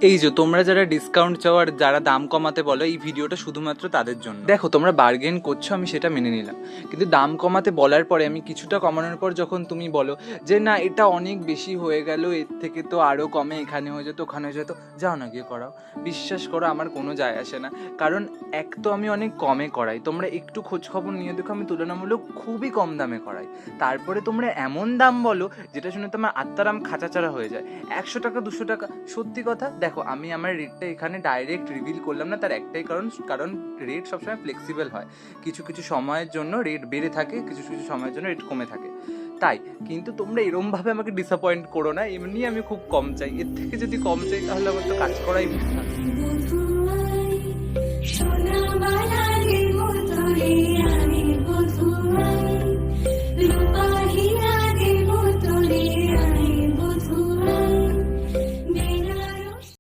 এই যে তোমরা যারা ডিসকাউন্ট চাও আর যারা দাম কমাতে বলো, এই ভিডিওটা শুধুমাত্র তাদের জন্য। দেখো, তোমরা বার্গেন করছো, আমি সেটা মেনে নিলাম, কিন্তু দাম কমাতে বলার পরে আমি কিছুটা কমানোর পর যখন তুমি বলো যে না এটা অনেক বেশি হয়ে গেল, এর থেকে তো আরও কমে এখানে হয়ে যেত ওখানে হয়ে যেত, যাও না গিয়ে করাও। বিশ্বাস করো আমার কোনো যায় আসে না, কারণ এক তো আমি অনেক কমে করাই, তোমরা একটু খোঁজ খবর নিয়ে দেখো আমি তুলনামূলক খুবই কম দামে করাই। তারপরে তোমরা এমন দাম বলো যেটা শুনে তোমার আত্মারাম খাঁচাচারা হয়ে যায়। 100 টাকা 200 টাকা, সত্যি কথা দেখো আমি আমার রেটটা এখানে ডাইরেক্ট রিভিল করলাম না, তার একটাই কারণ রেট সবসময় ফ্লেক্সিবল হয়, কিছু কিছু সময়ের জন্য রেট বেড়ে থাকে, কিছু কিছু সময়ের জন্য রেট কমে থাকে, তাই। কিন্তু তোমরা এরমভাবে আমাকে ডিসঅ্যাপয়েন্ট করো না, এমনি আমি খুব কম চাই, এর থেকে যদি কম চাই তাহলে আমার তো কাজ করাই বৃথা। সোনা বানালে মতো রে